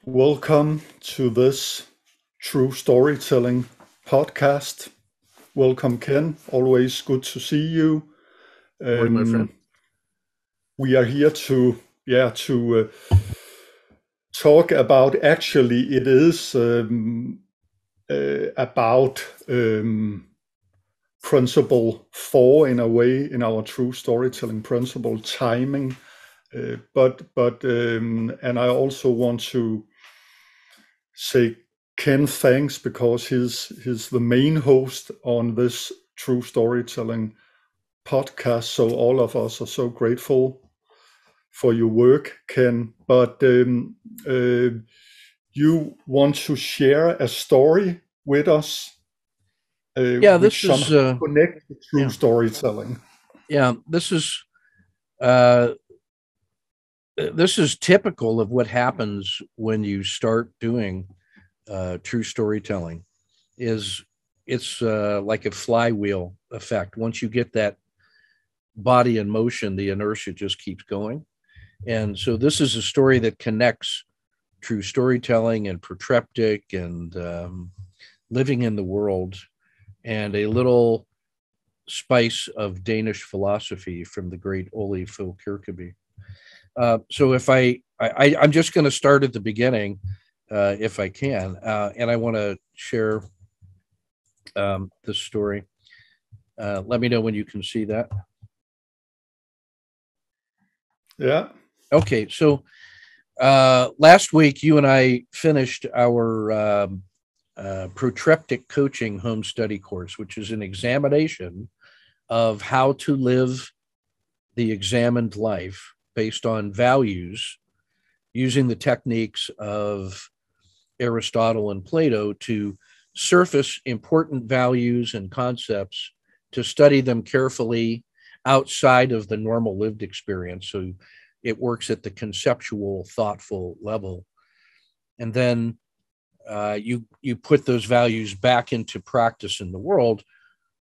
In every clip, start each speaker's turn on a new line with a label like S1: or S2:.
S1: Welcome to this true storytelling podcast. Welcome, Ken. Always good to see you.
S2: Morning, my friend.
S1: We are here to talk about. Actually, it is about principle 4 in a way in our true storytelling principle, timing. And I also want to say Ken thanks because he's the main host on this true storytelling podcast. So all of us are so grateful for your work, Ken. But you want to share a story with us,
S2: This is
S1: somehow connects to true storytelling.
S2: This is typical of what happens when you start doing true storytelling. It's like a flywheel effect. Once you get that body in motion, the inertia just keeps going. And so this is a story that connects true storytelling and Protreptic and living in the world, and a little spice of Danish philosophy from the great Ole Fogh Kirkeby. So if I'm just going to start at the beginning, if I can, and I want to share this story. Let me know when you can see that.
S1: Yeah.
S2: Okay. So last week, you and I finished our Protreptic coaching home study course, which is an examination of how to live the examined life based on values, using the techniques of Aristotle and Plato to surface important values and concepts, to study them carefully outside of the normal lived experience. So it works at the conceptual, thoughtful level. And then you put those values back into practice in the world,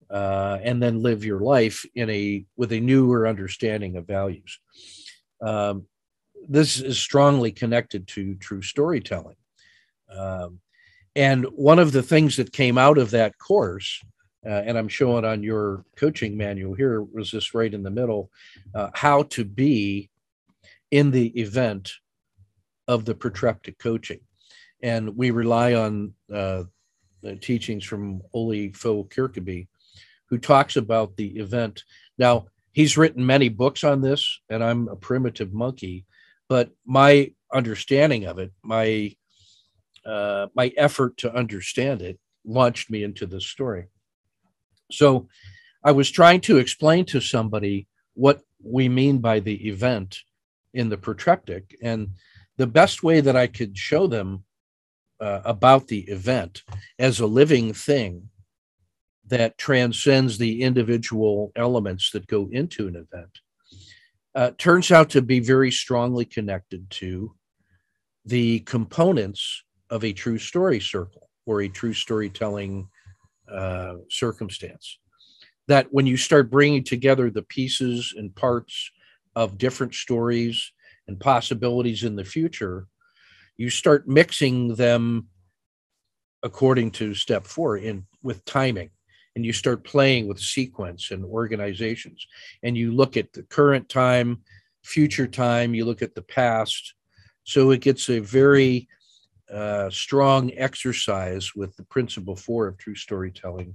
S2: and then live your life with a newer understanding of values. This is strongly connected to true storytelling. And one of the things that came out of that course, and I'm showing on your coaching manual here, was this right in the middle, how to be in the event of the Protreptic coaching. And we rely on the teachings from Ole Fogh Kirkeby, who talks about the event. Now, he's written many books on this, and I'm a primitive monkey, but my understanding of it, my effort to understand it, launched me into this story. So I was trying to explain to somebody what we mean by the event in the Protreptic, and the best way that I could show them about the event as a living thing that transcends the individual elements that go into an event turns out to be very strongly connected to the components of a true story circle or a true storytelling circumstance. That when you start bringing together the pieces and parts of different stories and possibilities in the future, you start mixing them according to step 4 with timing, and you start playing with sequence and organizations, and you look at the current time, future time, you look at the past. So it gets a very strong exercise with the principle 4 of true storytelling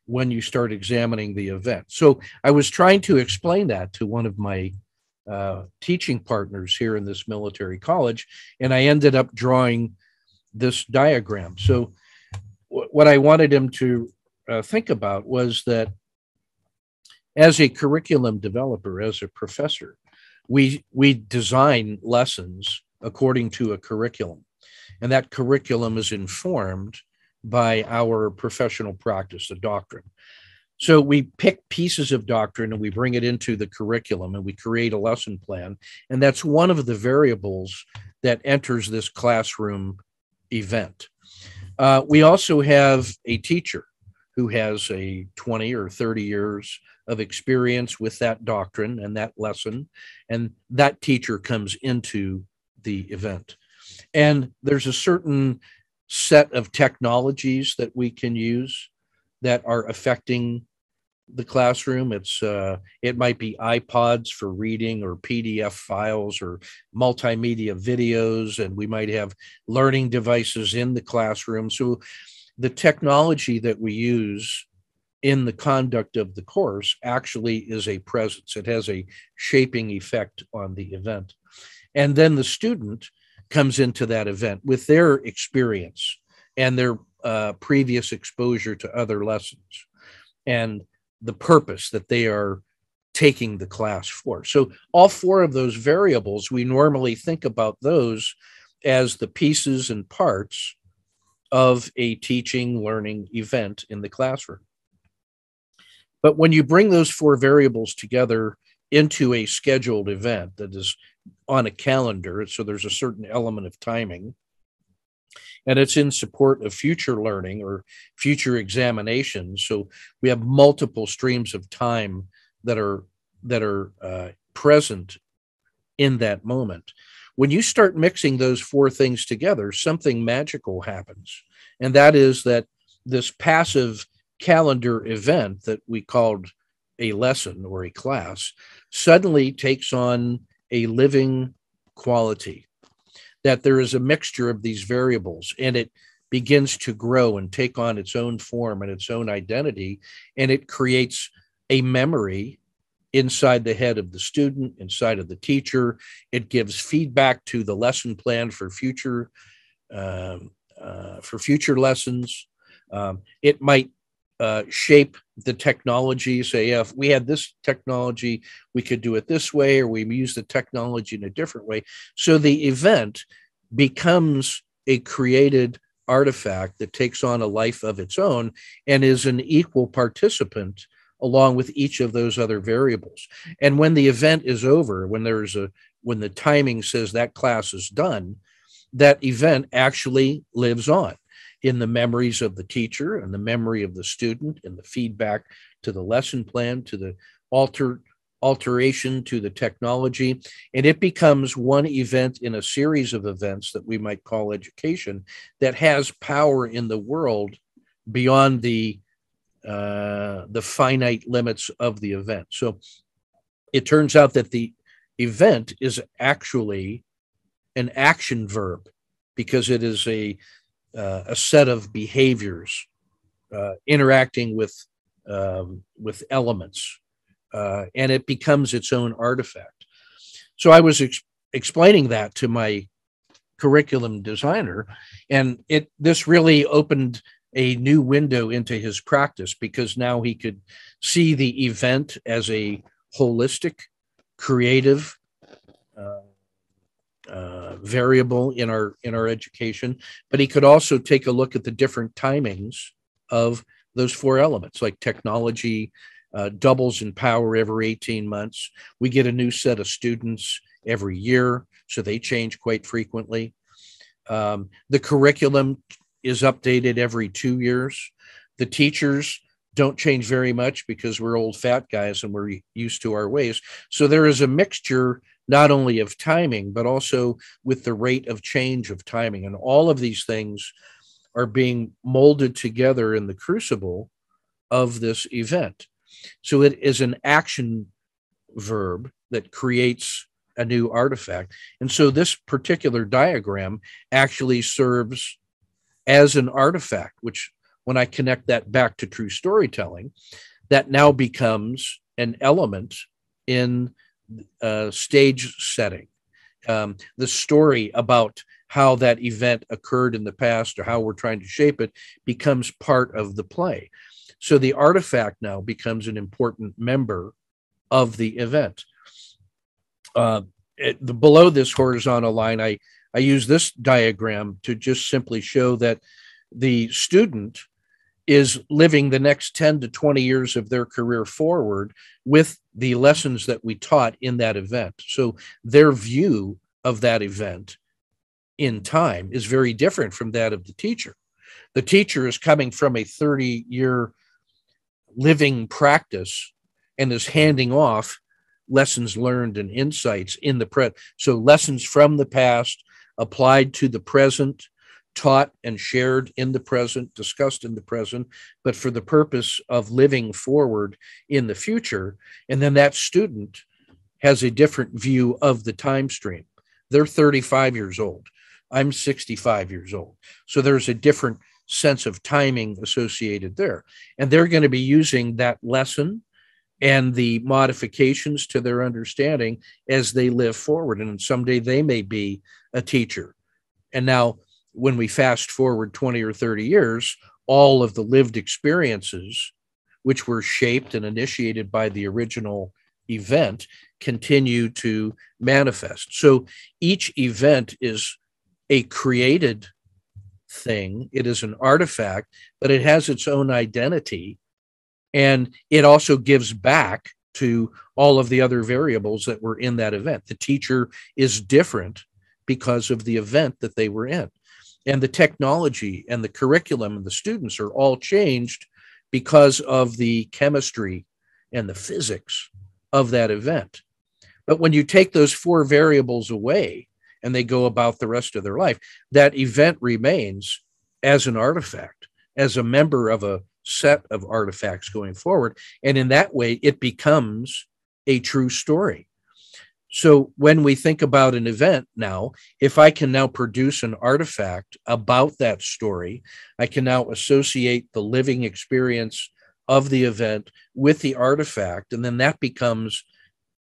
S2: when you start examining the event. So I was trying to explain that to one of my teaching partners here in this military college, and I ended up drawing this diagram. So what I wanted him to think about was that as a curriculum developer, as a professor, we design lessons according to a curriculum, and that curriculum is informed by our professional practice, the doctrine. So we pick pieces of doctrine and we bring it into the curriculum and we create a lesson plan. And that's one of the variables that enters this classroom event. We also have a teacher who has a 20 or 30 years of experience with that doctrine and that lesson, and that teacher comes into the event. And there's a certain set of technologies that we can use that are affecting the classroom. It might be iPods for reading, or PDF files, or multimedia videos, and we might have learning devices in the classroom. So the technology that we use in the conduct of the course actually is a presence. It has a shaping effect on the event. And then the student comes into that event with their experience and their previous exposure to other lessons and the purpose that they are taking the class for. So all four of those variables, we normally think about those as the pieces and parts of a teaching, learning event in the classroom. But when you bring those four variables together into a scheduled event that is on a calendar, so there's a certain element of timing, and it's in support of future learning or future examinations. So we have multiple streams of time that are present in that moment. When you start mixing those four things together, something magical happens. And that is that this passive calendar event that we called a lesson or a class suddenly takes on a living quality, that there is a mixture of these variables, and it begins to grow and take on its own form and its own identity, and it creates a memory inside the head of the student, inside of the teacher. It gives feedback to the lesson plan for future lessons. It might shape the technology, say, if we had this technology, we could do it this way, or we use the technology in a different way. So the event becomes a created artifact that takes on a life of its own and is an equal participant along with each of those other variables. And when the event is over, when the timing says that class is done, that event actually lives on in the memories of the teacher and the memory of the student and the feedback to the lesson plan, to the alteration to the technology. And it becomes one event in a series of events that we might call education that has power in the world beyond the finite limits of the event. So it turns out that the event is actually an action verb, because it is a set of behaviors interacting with elements, and it becomes its own artifact. So I was explaining that to my curriculum designer, and this really opened a new window into his practice, because now he could see the event as a holistic, creative variable in our education, but he could also take a look at the different timings of those four elements. Like technology doubles in power every 18 months. We get a new set of students every year, so they change quite frequently. The curriculum is updated every 2 years. The teachers don't change very much because we're old fat guys and we're used to our ways. So there is a mixture not only of timing, but also with the rate of change of timing. And all of these things are being molded together in the crucible of this event. So it is an action verb that creates a new artifact. And so this particular diagram actually serves as an artifact, which, when I connect that back to true storytelling, that now becomes an element in stage setting. The story about how that event occurred in the past or how we're trying to shape it becomes part of the play. So the artifact now becomes an important member of the event. Below this horizontal line, I use this diagram to just simply show that the student is living the next 10 to 20 years of their career forward with the lessons that we taught in that event. So their view of that event in time is very different from that of the teacher. The teacher is coming from a 30-year living practice and is handing off lessons learned and insights in the present. So lessons from the past, applied to the present, taught and shared in the present, discussed in the present, but for the purpose of living forward in the future. And then that student has a different view of the time stream. They're 35 years old. I'm 65 years old. So there's a different sense of timing associated there. And they're going to be using that lesson and the modifications to their understanding as they live forward. And someday they may be a teacher. And now, when we fast forward 20 or 30 years, all of the lived experiences, which were shaped and initiated by the original event, continue to manifest. So each event is a created thing. It is an artifact, but it has its own identity. And it also gives back to all of the other variables that were in that event. The teacher is different because of the event that they were in. And the technology and the curriculum and the students are all changed because of the chemistry and the physics of that event. But when you take those four variables away and they go about the rest of their life, that event remains as an artifact, as a member of a set of artifacts going forward. And in that way, it becomes a true story. So when we think about an event now, if I can now produce an artifact about that story, I can now associate the living experience of the event with the artifact, and then that becomes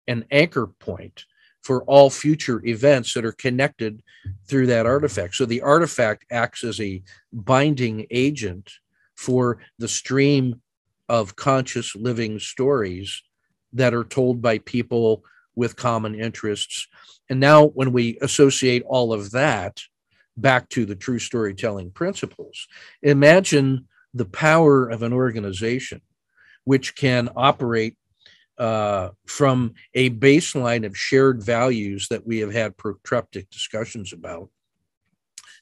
S2: an anchor point for all future events that are connected through that artifact. So the artifact acts as a binding agent for the stream of conscious living stories that are told by people with common interests. And now when we associate all of that back to the true storytelling principles, imagine the power of an organization which can operate from a baseline of shared values that we have had protreptic discussions about,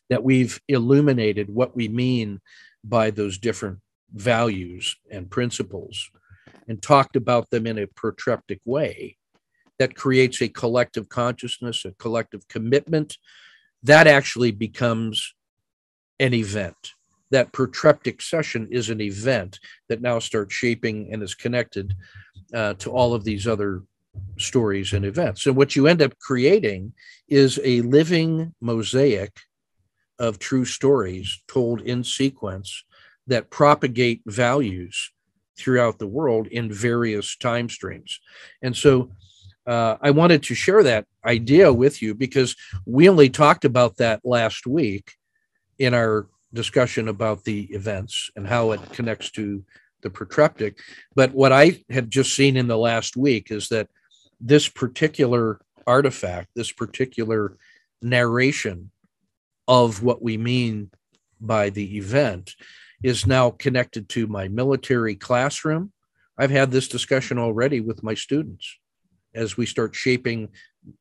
S2: that we've illuminated what we mean by those different values and principles and talked about them in a protreptic way that creates a collective consciousness, a collective commitment. That actually becomes an event. That protreptic session is an event that now starts shaping and is connected to all of these other stories and events. And what you end up creating is a living mosaic of true stories told in sequence that propagate values throughout the world in various time streams. And so I wanted to share that idea with you because we only talked about that last week in our discussion about the events and how it connects to the protreptic. But what I have just seen in the last week is that this particular artifact, this particular narration of what we mean by the event is now connected to my military classroom. I've had this discussion already with my students as we start shaping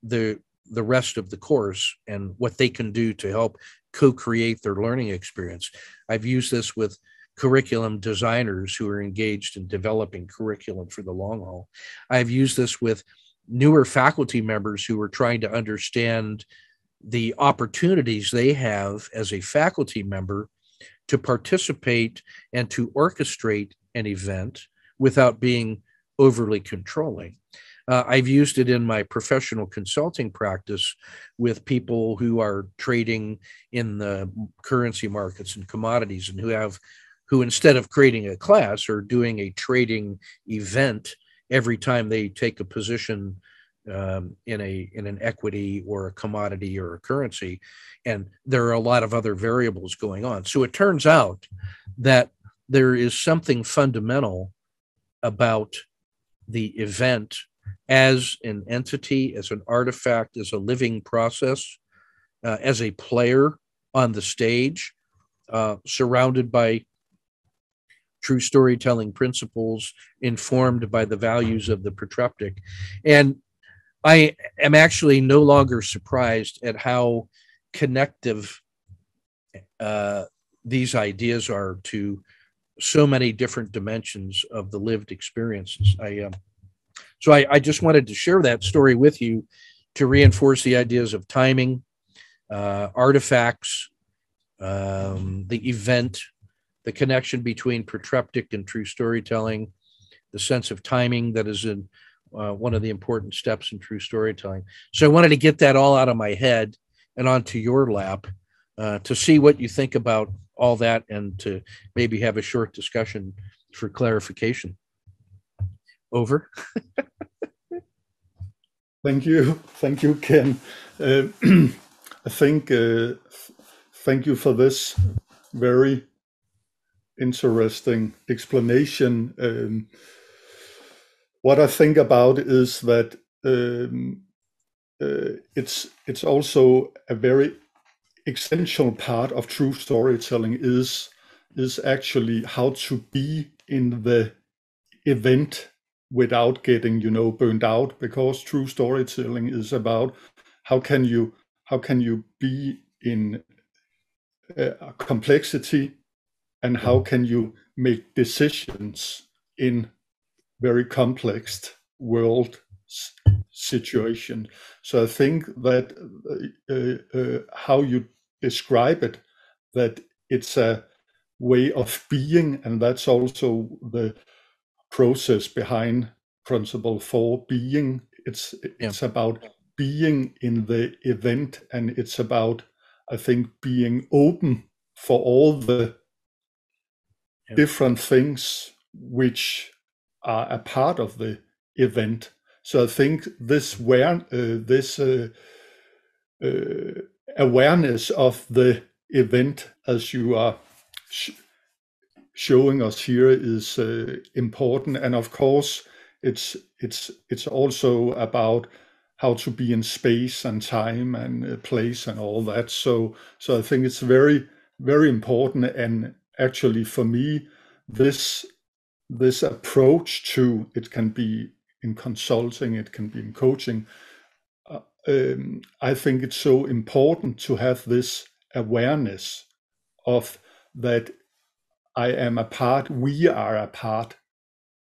S2: the rest of the course and what they can do to help co-create their learning experience. I've used this with curriculum designers who are engaged in developing curriculum for the long haul. I've used this with newer faculty members who are trying to understand the opportunities they have as a faculty member to participate and to orchestrate an event without being overly controlling. I've used it in my professional consulting practice with people who are trading in the currency markets and commodities and who instead of creating a class are doing a trading event every time they take a position in an equity or a commodity or a currency. And there are a lot of other variables going on. So it turns out that there is something fundamental about the event as an entity, as an artifact, as a living process, as a player on the stage, surrounded by true storytelling principles, informed by the values of the protreptic. And I am actually no longer surprised at how connective these ideas are to so many different dimensions of the lived experiences. So I just wanted to share that story with you to reinforce the ideas of timing, artifacts, the event, the connection between protreptic and true storytelling, the sense of timing that is in one of the important steps in true storytelling. So I wanted to get that all out of my head and onto your lap to see what you think about all that, and to maybe have a short discussion for clarification. Over.
S1: Thank you, Ken. I think thank you for this very interesting explanation. What I think about is that it's also a very essential part of true storytelling is actually how to be in the event without getting burned out, because true storytelling is about how can you be in complexity, and how can you make decisions in very complex world situation. So I think that how you describe it, that it's a way of being, and that's also the process behind principle 4, being. It's about being in the event, and it's about, I think, being open for all the different things which are a part of the event. So I think this awareness of the event, as you are showing us here, is important. And of course, it's also about how to be in space and time and place and all that. So I think it's very, very important. And actually, for me, this approach to it can be in consulting, it can be in coaching. I think it's so important to have this awareness of that we are a part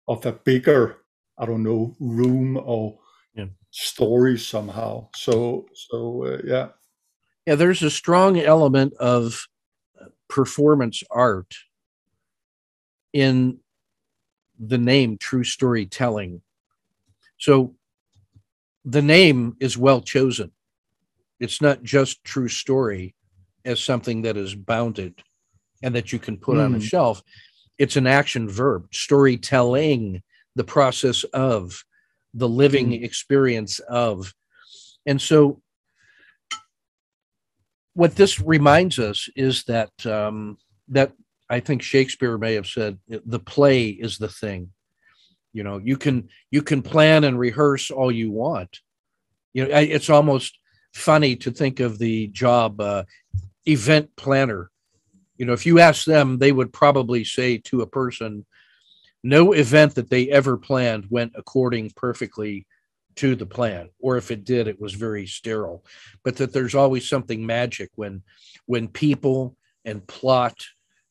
S1: of a bigger, I don't know, room or story somehow. So yeah.
S2: Yeah, there's a strong element of performance art in the name true storytelling. So the name is well chosen. It's not just true story as something that is bounded and that you can put on a shelf. It's an action verb. Storytelling, the process of, the living experience of. And so what this reminds us is that that I think Shakespeare may have said, the play is the thing. You can plan and rehearse all you want. It's almost funny to think of the job event planner. If you ask them, they would probably say to a person, no event that they ever planned went according perfectly to the plan, or if it did, it was very sterile. But that there's always something magic when people and plot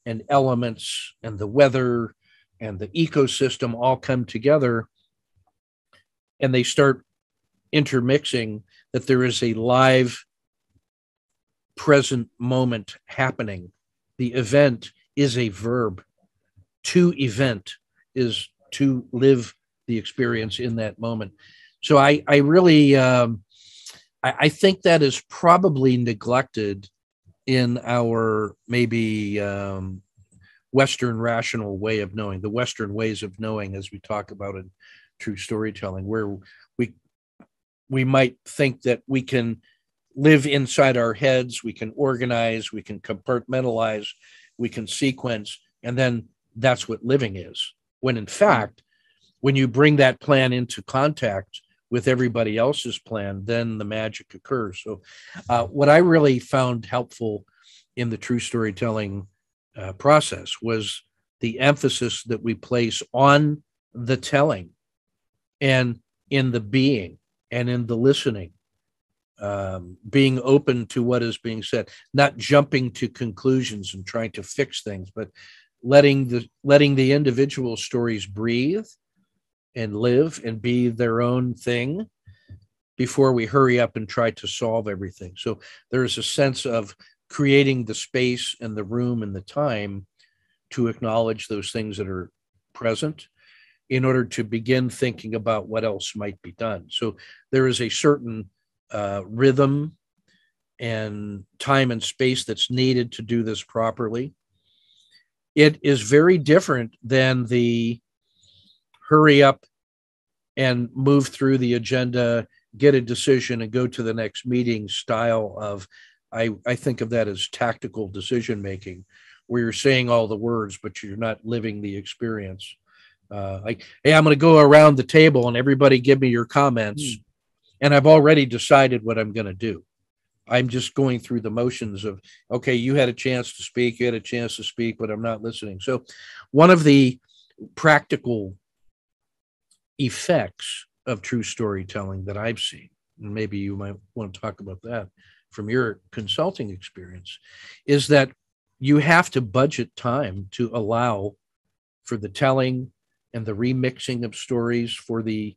S2: and elements and the weather and the ecosystem all come together and they start intermixing, that there is a live present moment happening. The event is a verb. To event is to live the experience in that moment. So I really, I think that is probably neglected in our maybe Western rational way of knowing, the Western ways of knowing, as we talk about in true storytelling, where we might think that we can live inside our heads, we can organize, we can compartmentalize, we can sequence, and then that's what living is. When in fact, when you bring that plan into contact with everybody else's plan, then the magic occurs. So what I really found helpful in the true storytelling process was the emphasis that we place on the telling and in the being and in the listening, being open to what is being said, not jumping to conclusions and trying to fix things, but letting the individual stories breathe and live and be their own thing, before we hurry up and try to solve everything. So there's a sense of creating the space and the room and the time to acknowledge those things that are present in order to begin thinking about what else might be done. So there is a certain rhythm and time and space that's needed to do this properly. It is very different than the hurry up and move through the agenda, get a decision and go to the next meeting style of, I think of that as tactical decision making, where you're saying all the words, but you're not living the experience. Like, hey, I'm going to go around the table and everybody give me your comments. And I've already decided what I'm going to do. I'm just going through the motions of, okay, you had a chance to speak, you had a chance to speak, but I'm not listening. So one of the practical effects of true storytelling that I've seen, and maybe you might want to talk about that from your consulting experience, is that you have to budget time to allow for the telling and the remixing of stories, for the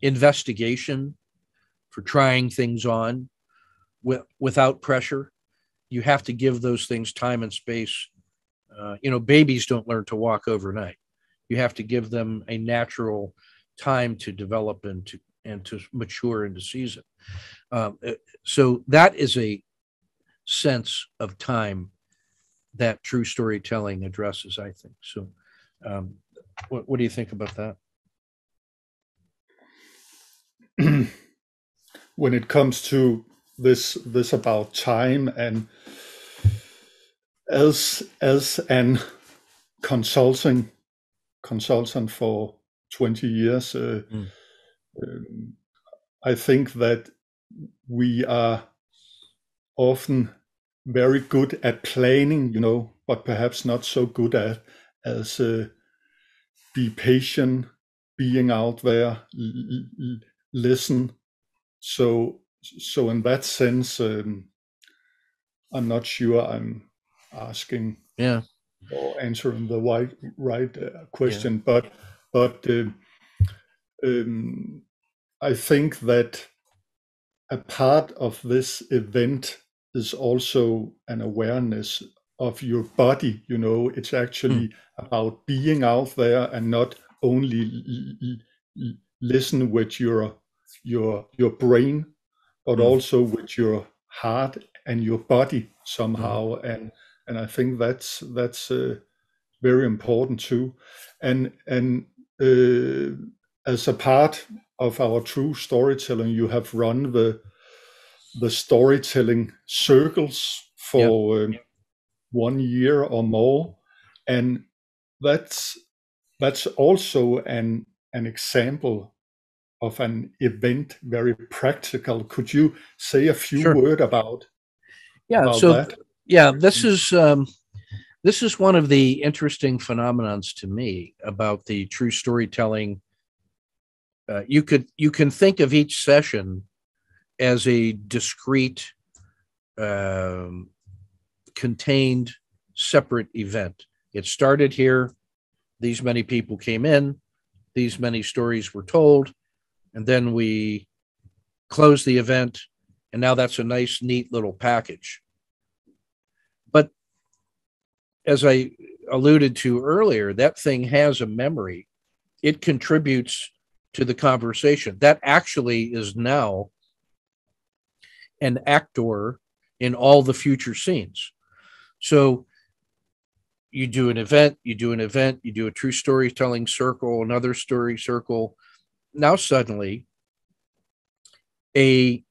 S2: investigation, for trying things on without pressure. You have to give those things time and space. Babies don't learn to walk overnight. You have to give them a natural time to develop and to mature and to season. So that is a sense of time that true storytelling addresses, I think. So what do you think about that?
S1: When it comes to this about time, and as an consultant for 20 years, I think that we are often very good at planning, but perhaps not so good at as be patient, being out there, listen. So in that sense, I'm not sure I'm asking or answering the right question, but I think that a part of this event is also an awareness of your body. It's actually about being out there and not only listen with your brain, but also with your heart and your body somehow. And I think that's very important too. And as a part of our true storytelling, you have run the storytelling circles for 1 year or more, and that's also an example of an event, very practical. Could you say a few words about that?
S2: Yeah, this is one of the interesting phenomenons to me about the true storytelling. You can think of each session as a discrete, contained, separate event. It started here. These many people came in. These many stories were told. And then we closed the event. And now that's a nice, neat little package. But as I alluded to earlier, that thing has a memory. It contributes to the conversation. That actually is now an actor in all the future scenes. So you do an event, you do a true storytelling circle, another story circle. Now suddenly a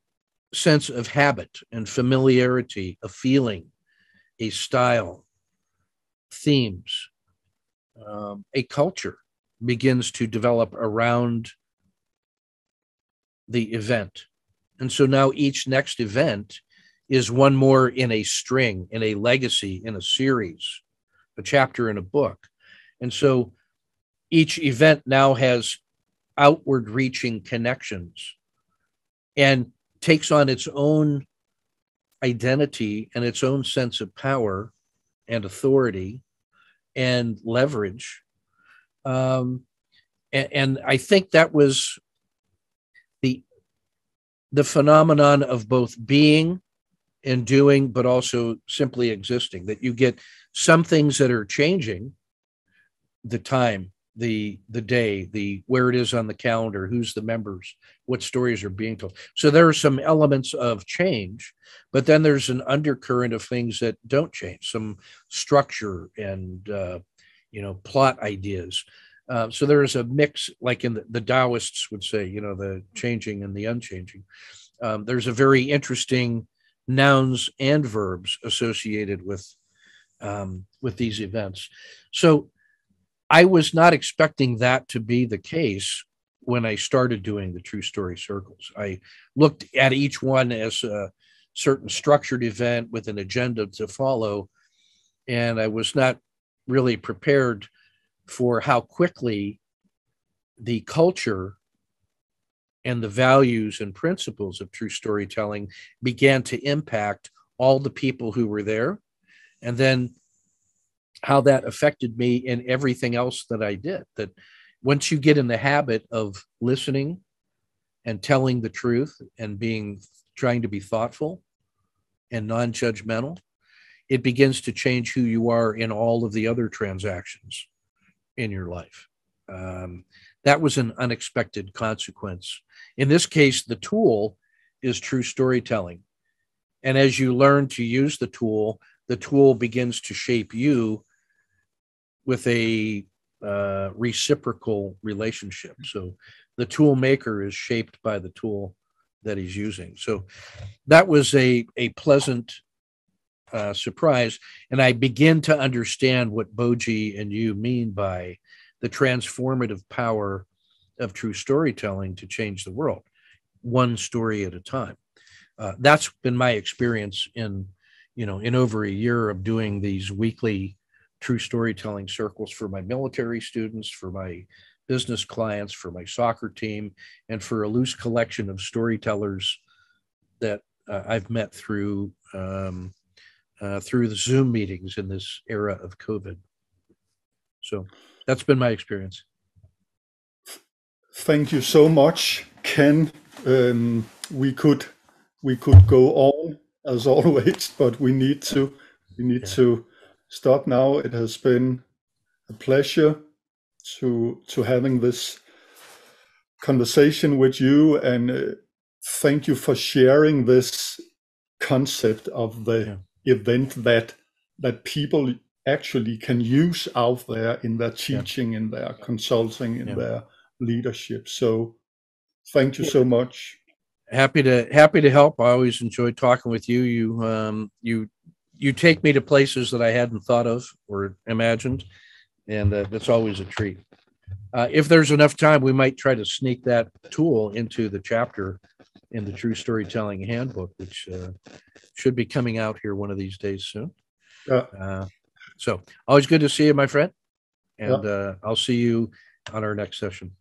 S2: sense of habit and familiarity, a feeling, a style, themes, a culture begins to develop around the event. And so now each next event is one more in a string, in a legacy, in a series, a chapter in a book. And so each event now has outward reaching connections and takes on its own identity and its own sense of power and authority and leverage. And I think that was the phenomenon of both being and doing, but also simply existing, that you get some things that are changing, the time, the day, the where it is on the calendar, who's the members, what stories are being told. So there are some elements of change, but then there's an undercurrent of things that don't change, some structure and plot ideas. So there is a mix, like in the Taoists would say, the changing and the unchanging. There's a very interesting nouns and verbs associated with these events. So I was not expecting that to be the case when I started doing the True Story Circles. I looked at each one as a certain structured event with an agenda to follow, and I was not really prepared for how quickly the culture and the values and principles of true storytelling began to impact all the people who were there, and then how that affected me in everything else that I did. That once you get in the habit of listening and telling the truth and trying to be thoughtful and non-judgmental, it begins to change who you are in all of the other transactions in your life. That was an unexpected consequence. In this case, the tool is true storytelling. And as you learn to use the tool begins to shape you with a reciprocal relationship. So the tool maker is shaped by the tool that he's using. So that was a pleasant surprise. And I begin to understand what Boji and you mean by the transformative power of true storytelling to change the world, one story at a time. That's been my experience in over a year of doing these weekly true storytelling circles for my military students, for my business clients, for my soccer team, and for a loose collection of storytellers that I've met through the Zoom meetings in this era of COVID. So that's been my experience.
S1: Thank you so much, Ken. We could go on as always, but we need to stop now. It has been a pleasure to having this conversation with you, and thank you for sharing this concept of the event that people actually can use out there in their teaching, in their consulting, in their leadership. So thank you so much.
S2: Happy to help. I always enjoy talking with you. You take me to places that I hadn't thought of or imagined, and that's always a treat. If there's enough time, we might try to sneak that tool into the chapter in the True Storytelling Handbook, which should be coming out here one of these days soon. So always good to see you, my friend, and I'll see you on our next session.